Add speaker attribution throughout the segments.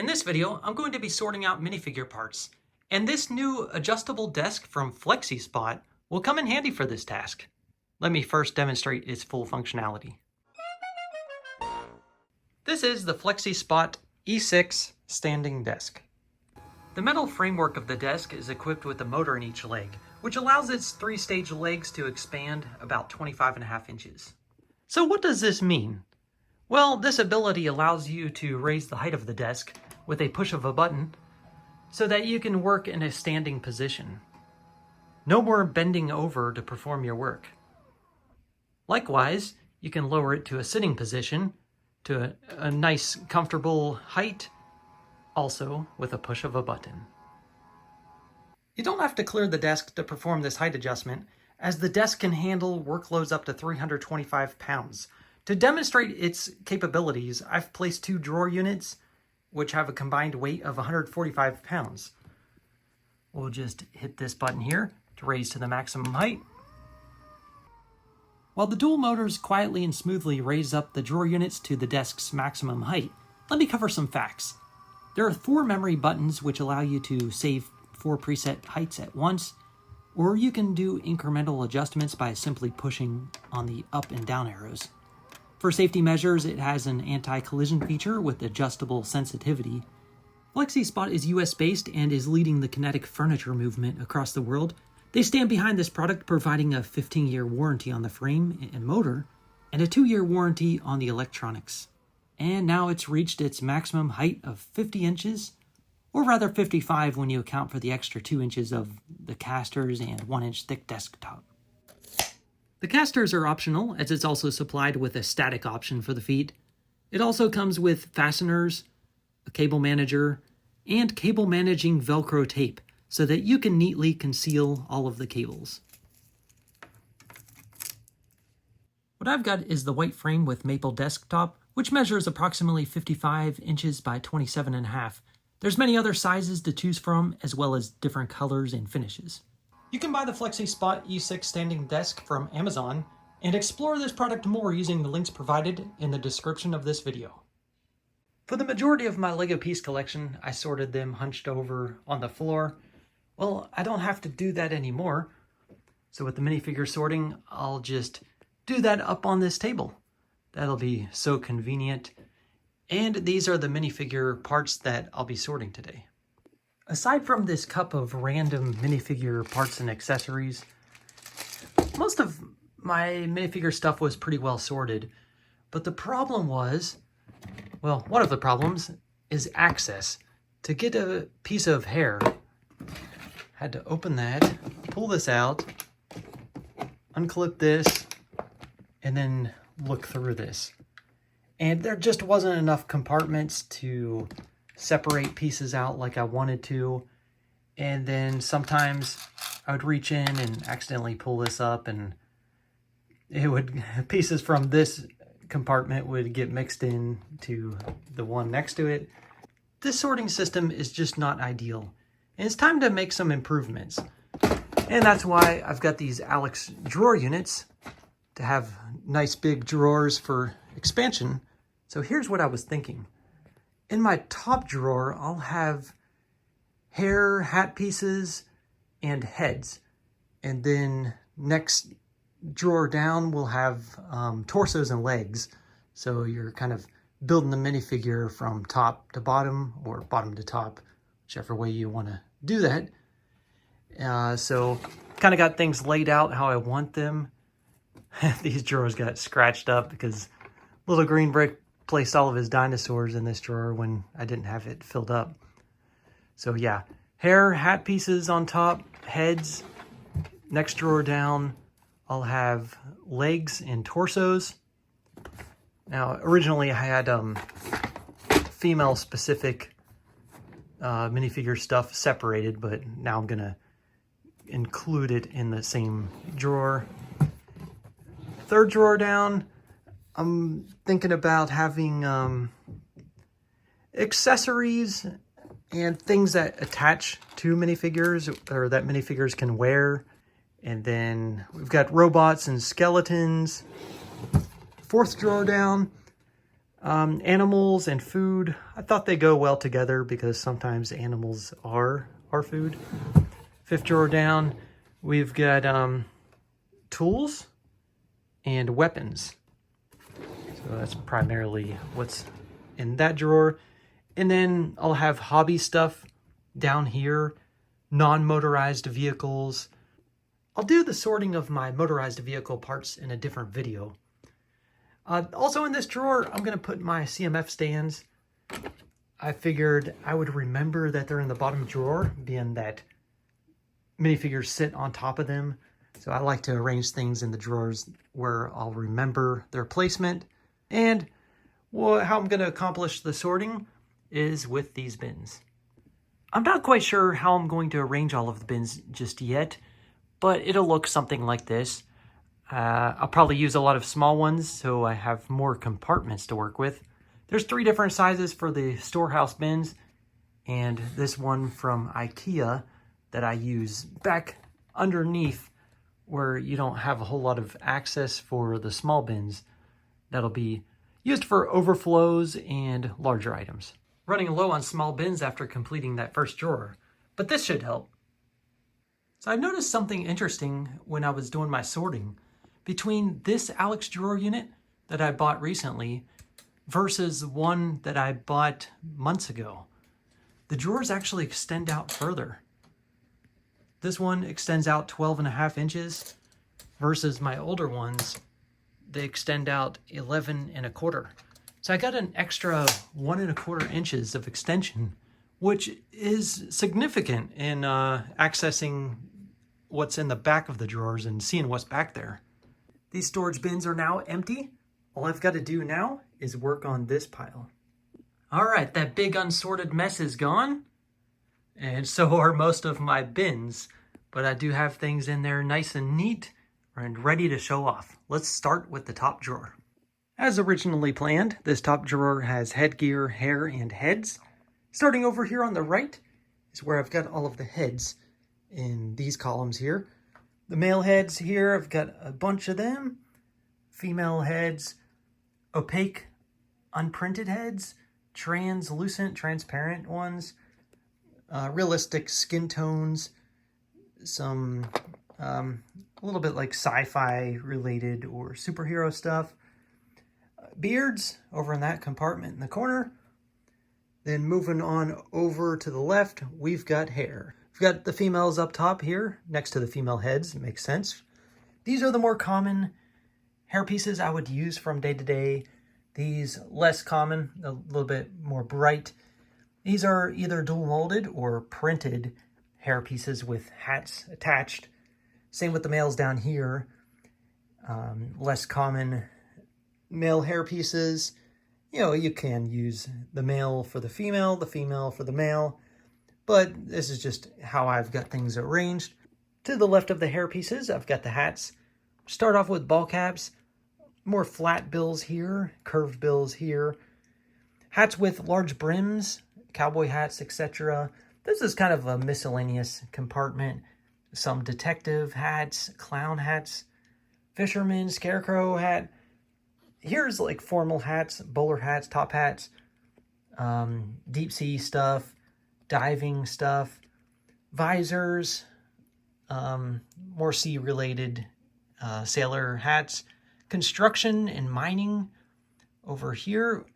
Speaker 1: In this video, I'm going to be sorting out minifigure parts, and this new adjustable desk from FlexiSpot will come in handy for this task. Let me first demonstrate its full functionality. This is the FlexiSpot E6 standing desk. The metal framework of the desk is equipped with a motor in each leg, which allows its three-stage legs to expand about 25.5 inches. So what does this mean? Well, this ability allows you to raise the height of the desk with a push of a button so that you can work in a standing position. No more bending over to perform your work. Likewise, you can lower it to a sitting position to a nice, comfortable height, also with a push of a button. You don't have to clear the desk to perform this height adjustment, as the desk can handle workloads up to 325 pounds. To demonstrate its capabilities, I've placed two drawer units, which have a combined weight of 145 pounds. We'll just hit this button here to raise to the maximum height. While the dual motors quietly and smoothly raise up the drawer units to the desk's maximum height, let me cover some facts. There are 4 memory buttons which allow you to save 4 preset heights at once, or you can do incremental adjustments by simply pushing on the up and down arrows. For safety measures, it has an anti-collision feature with adjustable sensitivity. FlexiSpot is US-based and is leading the kinetic furniture movement across the world. They stand behind this product, providing a 15-year warranty on the frame and motor, and a 2-year warranty on the electronics. And now it's reached its maximum height of 50 inches, or rather 55 when you account for the extra 2 inches of the casters and 1-inch thick desktop. The casters are optional, as it's also supplied with a static option for the feet. It also comes with fasteners, a cable manager, and cable managing Velcro tape, so that you can neatly conceal all of the cables. What I've got is the white frame with maple desktop, which measures approximately 55 inches by 27.5. There's many other sizes to choose from, as well as different colors and finishes. You can buy the FlexiSpot E6 standing desk from Amazon and explore this product more using the links provided in the description of this video. For the majority of my LEGO piece collection, I sorted them hunched over on the floor. Well, I don't have to do that anymore. So with the minifigure sorting, I'll just do that up on this table. That'll be so convenient. And these are the minifigure parts that I'll be sorting today. Aside from this cup of random minifigure parts and accessories, most of my minifigure stuff was pretty well sorted. But the problem was, well, one of the problems is access. To get a piece of hair, had to open that, pull this out, unclip this, and then look through this. And there just wasn't enough compartments to separate pieces out like I wanted to. And then sometimes I would reach in and accidentally pull this up, and pieces from this compartment would get mixed in to the one next to it. This sorting system is just not ideal. And it's time to make some improvements. And that's why I've got these Alex drawer units to have nice big drawers for expansion. So here's what I was thinking. In my top drawer, I'll have hair, hat pieces, and heads. And then next drawer down, we'll have torsos and legs. So you're kind of building the minifigure from top to bottom, or bottom to top, whichever way you want to do that. So kind of got things laid out how I want them. These drawers got scratched up because Little Green Brick placed all of his dinosaurs in this drawer when I didn't have it filled up. So yeah, hair, hat pieces on top, heads. Next drawer down, I'll have legs and torsos. Now, originally I had female specific minifigure stuff separated, but now I'm gonna include it in the same drawer. Third drawer down, I'm thinking about having accessories and things that attach to minifigures, or that minifigures can wear. And then we've got robots and skeletons. Fourth drawer down, Animals and food, I thought they go well together because sometimes animals are our food. Fifth drawer down, we've got tools and weapons. So that's primarily what's in that drawer. And then I'll have hobby stuff down here, non-motorized vehicles. I'll do the sorting of my motorized vehicle parts in a different video. Also in this drawer, I'm going to put my CMF stands. I figured I would remember that they're in the bottom drawer, being that minifigures sit on top of them. So I like to arrange things in the drawers where I'll remember their placement. And how I'm going to accomplish the sorting is with these bins. I'm not quite sure how I'm going to arrange all of the bins just yet, but it'll look something like this. I'll probably use a lot of small ones so I have more compartments to work with. There's 3 different sizes for the storehouse bins, and this one from IKEA that I use back underneath where you don't have a whole lot of access for the small bins. That'll be used for overflows and larger items. Running low on small bins after completing that first drawer, but this should help. So I noticed something interesting when I was doing my sorting between this Alex drawer unit that I bought recently versus one that I bought months ago. The drawers actually extend out further. This one extends out 12.5 inches versus my older ones, they extend out 11.25. So I got an extra 1.25 inches of extension, which is significant in accessing what's in the back of the drawers and seeing what's back there. These storage bins are now empty. All I've got to do now is work on this pile. All right, that big unsorted mess is gone. And so are most of my bins. But I do have things in there nice and neat and ready to show off. Let's start with the top drawer. As originally planned, this top drawer has headgear, hair, and heads. Starting over here on the right is where I've got all of the heads in these columns here. The male heads here, I've got a bunch of them. Female heads, opaque, unprinted heads, translucent, transparent ones, realistic skin tones, some a little bit like sci-fi related or superhero stuff. Beards over in that compartment in the corner. Then moving on over to the left, we've got hair. We've got the females up top here next to the female heads. It makes sense. These are the more common hair pieces I would use from day to day. These less common, a little bit more bright. These are either dual molded or printed hair pieces with hats attached. Same with the males down here. Less common male hair pieces. You know, you can use the male for the female for the male, but this is just how I've got things arranged. To the left of the hair pieces, I've got the hats. Start off with ball caps, more flat bills here, curved bills here. Hats with large brims, cowboy hats, etc. This is kind of a miscellaneous compartment. Some detective hats, clown hats, fisherman, scarecrow hat. Here's like formal hats, bowler hats, top hats, deep sea stuff, diving stuff, visors, more sea related sailor hats, construction and mining over here,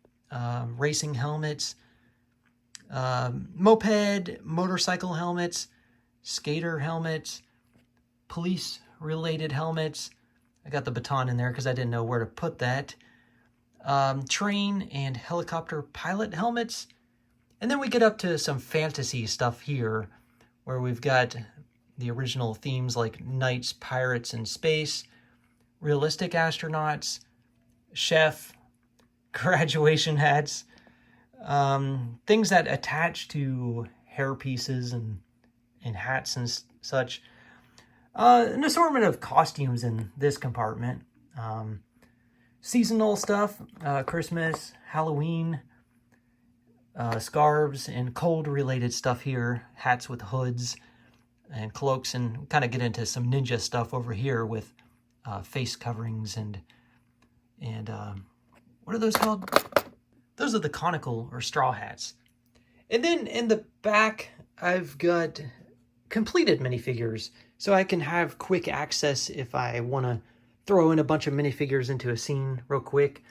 Speaker 1: racing helmets, moped, motorcycle helmets, skater helmets, police related helmets. I got the baton in there because I didn't know where to put that. Train and helicopter pilot helmets. And then we get up to some fantasy stuff here where we've got the original themes like knights, pirates, and space, realistic astronauts, chef, graduation hats, things that attach to hair pieces and hats and such. An assortment of costumes in this compartment. Seasonal stuff, Christmas, Halloween, scarves, and cold-related stuff here. Hats with hoods and cloaks, and kind of get into some ninja stuff over here with face coverings and what are those called? Those are the conical or straw hats. And then in the back, I've got completed minifigures, so I can have quick access if I want to throw in a bunch of minifigures into a scene real quick.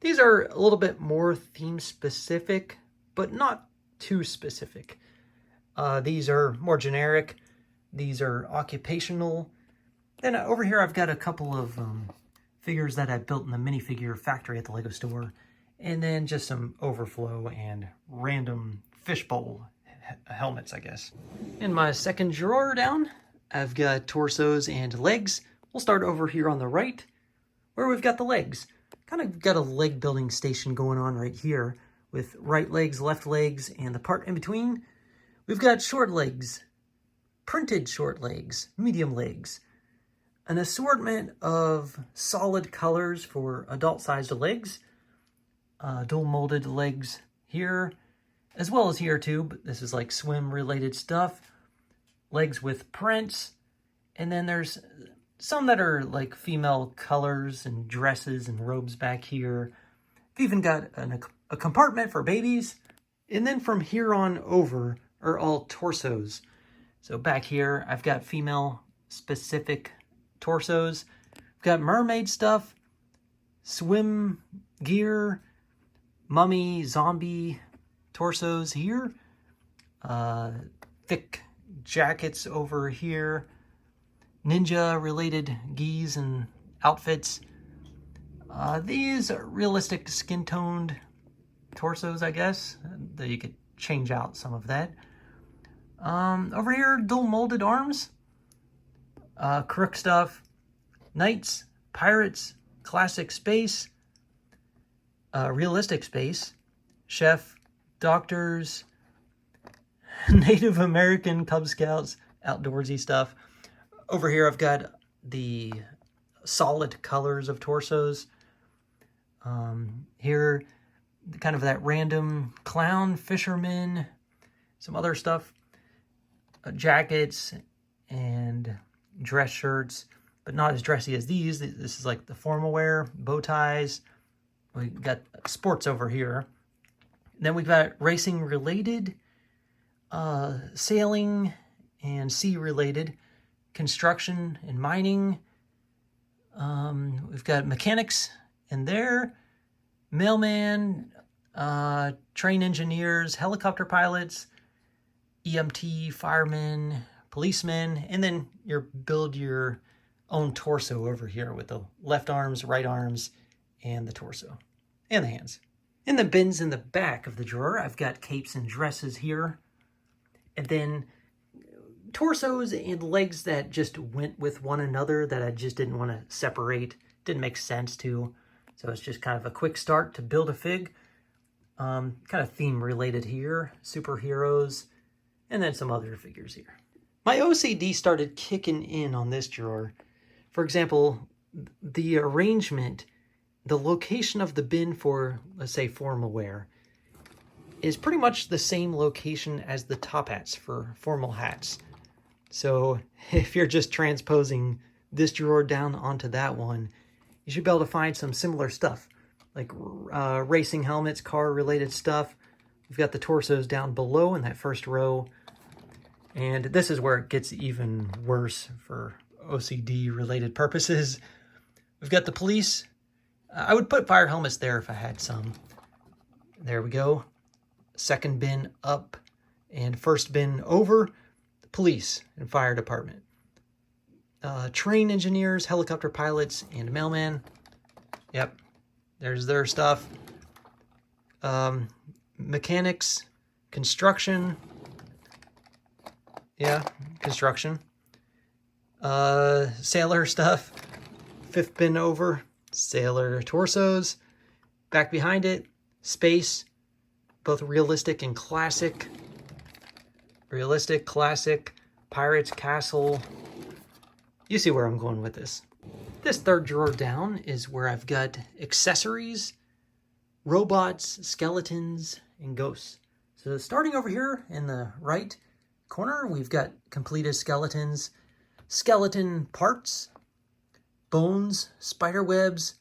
Speaker 1: These are a little bit more theme specific, but not too specific. These are more generic. These are occupational. Then over here I've got a couple of figures that I built in the minifigure factory at the LEGO store. And then just some overflow and random fishbowl helmets, I guess. In my second drawer down, I've got torsos and legs. We'll start over here on the right, where we've got the legs. Kind of got a leg building station going on right here, with right legs, left legs, and the part in between. We've got short legs, printed short legs, medium legs, an assortment of solid colors for adult-sized legs, dual molded legs here, as well as here too, but this is like swim-related stuff, legs with prints, and then there's some that are like female colors and dresses and robes back here. I've even got a compartment for babies, and then from here on over are all torsos. So back here, I've got female-specific torsos. I've got mermaid stuff, swim gear, mummy, zombie torsos here. Thick jackets over here. Ninja-related gis and outfits. These are realistic skin-toned torsos, I guess. That you could change out some of that. Over here, dual molded arms. Crook stuff. Knights, pirates, classic space. Realistic space, chef, doctors, Native American, Cub Scouts, outdoorsy stuff. Over here I've got the solid colors of torsos. Here, kind of that random clown, fisherman, some other stuff. Jackets and dress shirts, but not as dressy as these. This is like the formal wear, bow ties. We got sports over here. Then we've got racing related, sailing and sea related, construction and mining. We've got mechanics in there, mailman, train engineers, helicopter pilots, EMT, firemen, policemen, and then build your own torso over here with the left arms, right arms, and the torso, and the hands. In the bins in the back of the drawer, I've got capes and dresses here. And then torsos and legs that just went with one another that I just didn't want to separate. Didn't make sense to. So it's just kind of a quick start to build a fig. Kind of theme related here. Superheroes. And then some other figures here. My OCD started kicking in on this drawer. For example, the arrangement, the location of the bin for, let's say, formal wear is pretty much the same location as the top hats for formal hats. So if you're just transposing this drawer down onto that one, you should be able to find some similar stuff, like racing helmets, car-related stuff. We've got the torsos down below in that first row. And this is where it gets even worse for OCD-related purposes. We've got the police. I would put fire helmets there if I had some. There we go. Second bin up and first bin over. Police and fire department. Train engineers, helicopter pilots, and mailman. Yep, there's their stuff. Mechanics, construction. Yeah, construction. Sailor stuff. Fifth bin over. Sailor torsos. Back behind it, space. Both realistic and classic. Realistic, classic, pirates, castle. You see where I'm going with this. This third drawer down is where I've got accessories, robots, skeletons, and ghosts. So starting over here in the right corner, we've got completed skeletons, skeleton parts, bones, spider webs,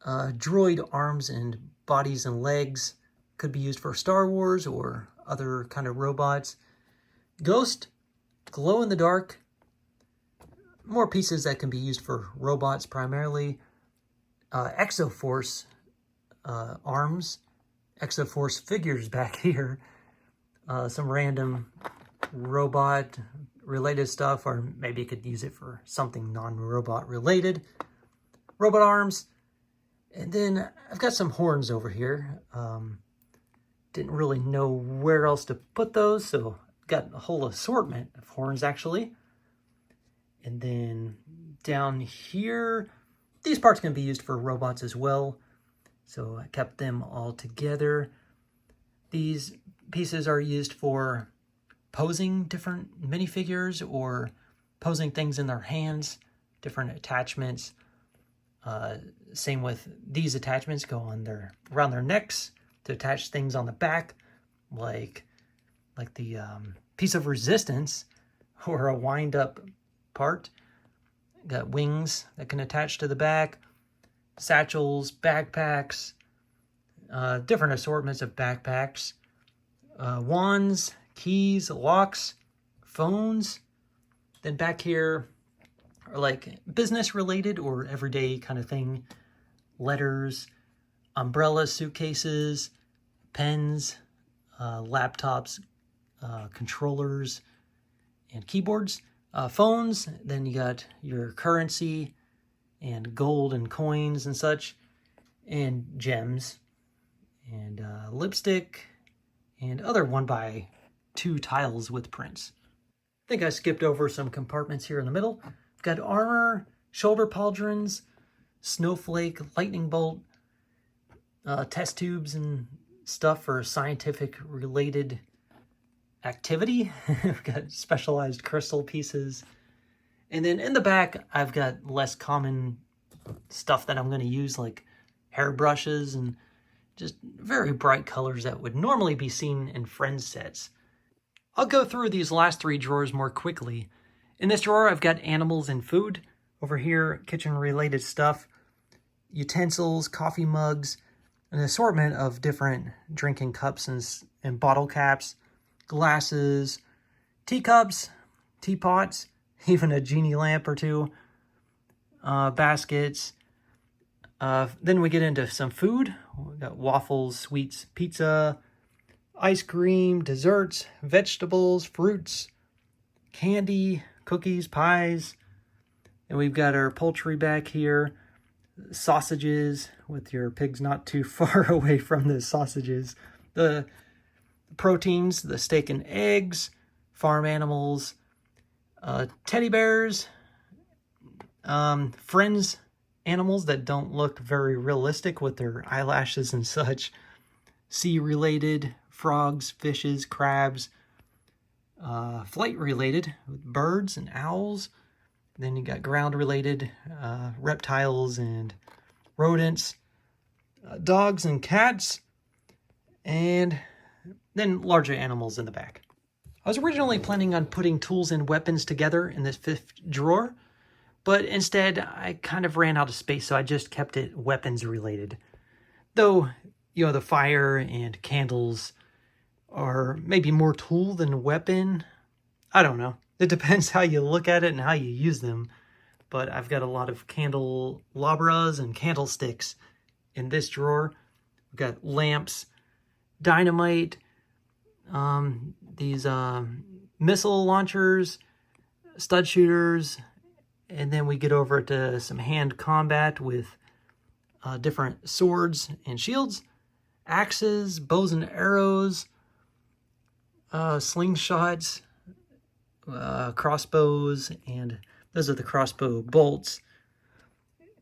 Speaker 1: droid arms and bodies and legs. Could be used for Star Wars or other kind of robots. Ghost, glow in the dark. More pieces that can be used for robots primarily. Exoforce arms. Exoforce figures back here. Some random robot related stuff, or maybe you could use it for something non-robot related. Robot arms. And then I've got some horns over here. Didn't really know where else to put those, so got a whole assortment of horns actually. And then down here, these parts can be used for robots as well, so I kept them all together. These pieces are used for posing different minifigures or posing things in their hands, different attachments. Same with these attachments, go on around their necks to attach things on the back, like the piece of resistance or a wind-up part. Got wings that can attach to the back, satchels, backpacks, different assortments of backpacks, wands, keys, locks, phones. Then back here are like business related or everyday kind of thing. Letters, umbrellas, suitcases, pens, laptops, controllers, and keyboards. Phones, then you got your currency and gold and coins and such, and gems, and lipstick, and other 1x2 tiles with prints. I think I skipped over some compartments here in the middle. Got armor, shoulder pauldrons, snowflake, lightning bolt, test tubes and stuff for scientific related activity. I've got specialized crystal pieces. And then in the back, I've got less common stuff that I'm going to use, like hairbrushes and just very bright colors that would normally be seen in Friends sets. I'll go through these last 3 drawers more quickly. In this drawer, I've got animals and food. Over here, kitchen-related stuff, utensils, coffee mugs, an assortment of different drinking cups and bottle caps, glasses, teacups, teapots, even a genie lamp or 2, baskets. Then we get into some food. We got waffles, sweets, pizza, ice cream, desserts, vegetables, fruits, candy, cookies, pies. And we've got our poultry back here, sausages, with your pigs not too far away from the sausages. The proteins, the steak and eggs, farm animals, teddy bears, Friends animals that don't look very realistic with their eyelashes and such, sea-related, frogs, fishes, crabs, flight-related, with birds and owls. Then you got ground-related, reptiles and rodents, dogs and cats, and then larger animals in the back. I was originally planning on putting tools and weapons together in this 5th drawer, but instead I kind of ran out of space, so I just kept it weapons related. Though, the fire and candles are maybe more tool than weapon. I don't know. It depends how you look at it and how you use them. But I've got a lot of candelabras and candlesticks in this drawer. We've got lamps, dynamite, these missile launchers, stud shooters, and then we get over to some hand combat with different swords and shields, axes, bows and arrows, slingshots, crossbows, and those are the crossbow bolts.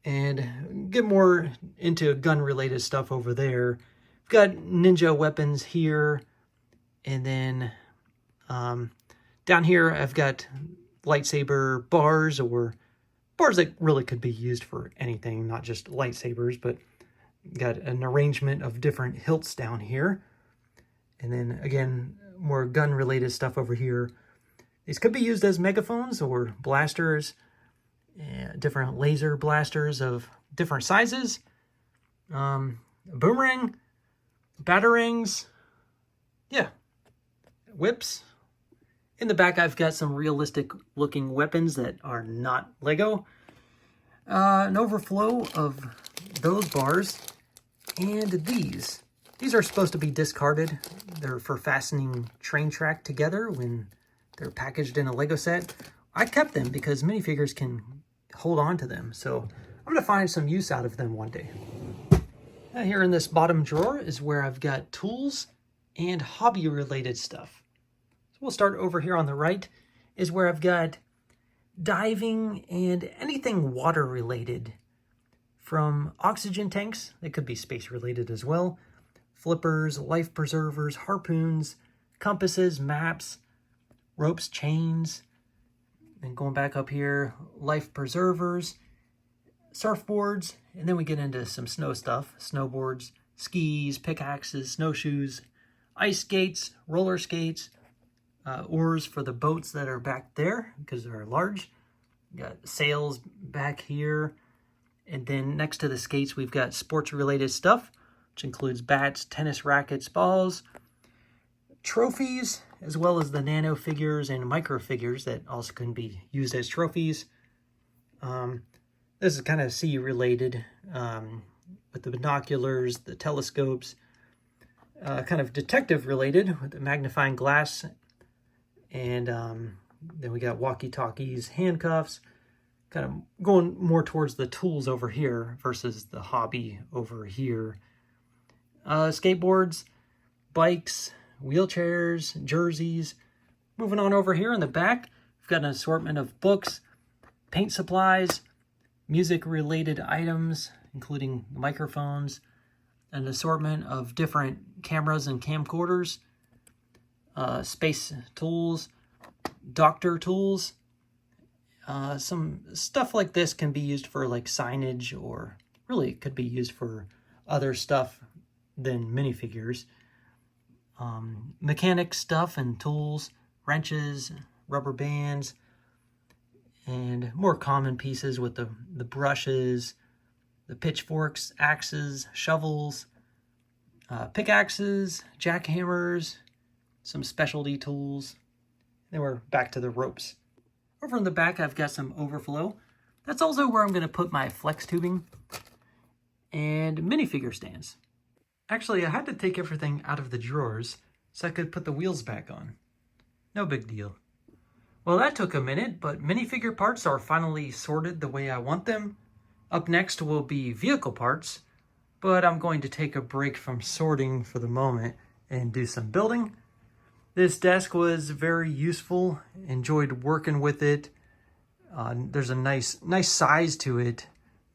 Speaker 1: And get more into gun-related stuff over there. We've got ninja weapons here, and then down here I've got lightsaber bars, or bars that really could be used for anything, not just lightsabers, but got an arrangement of different hilts down here. And then again, more gun-related stuff over here. These could be used as megaphones or blasters, different laser blasters of different sizes. a boomerang, batarangs, yeah, whips. In the back, I've got some realistic looking weapons that are not Lego. An overflow of those bars, and these. These are supposed to be discarded. They're for fastening train track together when they're packaged in a Lego set. I kept them because minifigures can hold on to them, so I'm gonna find some use out of them one day. Now here in this bottom drawer is where I've got tools and hobby related stuff. So we'll start over here on the right is where I've got diving and anything water related, from oxygen tanks, they could be space related as well, flippers, life preservers, harpoons, compasses, maps, ropes, chains, and going back up here, life preservers, surfboards, and then we get into some snow stuff, snowboards, skis, pickaxes, snowshoes, ice skates, roller skates, oars for the boats that are back there because they're large. We got sails back here, and then next to the skates we've got sports related stuff, which includes bats, tennis rackets, balls, trophies, as well as the nano figures and micro figures that also can be used as trophies. This is kind of sea related, with the binoculars, the telescopes, kind of detective related with the magnifying glass, and then we got walkie-talkies, handcuffs, kind of going more towards the tools over here versus the hobby over here. Skateboards, bikes, wheelchairs, jerseys. Moving on over here in the back, we've got an assortment of books, paint supplies, music-related items, including microphones, an assortment of different cameras and camcorders, space tools, doctor tools. Some stuff like this can be used for like signage, or really it could be used for other stuff than minifigures. Mechanic stuff and tools, wrenches, rubber bands, and more common pieces with the brushes, the pitchforks, axes, shovels, pickaxes, jackhammers, some specialty tools. Then we're back to the ropes. Over in the back, I've got some overflow. That's also where I'm going to put my flex tubing and minifigure stands. Actually, I had to take everything out of the drawers so I could put the wheels back on. No big deal. Well, that took a minute, but minifigure parts are finally sorted the way I want them. Up next will be vehicle parts, but I'm going to take a break from sorting for the moment and do some building. This desk was very useful, enjoyed working with it. There's a nice size to it,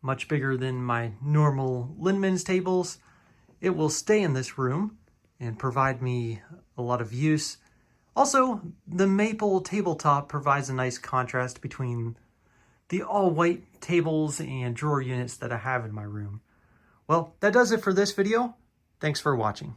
Speaker 1: much bigger than my normal Linman's tables. It will stay in this room and provide me a lot of use. Also, the maple tabletop provides a nice contrast between the all-white tables and drawer units that I have in my room. Well, that does it for this video. Thanks for watching.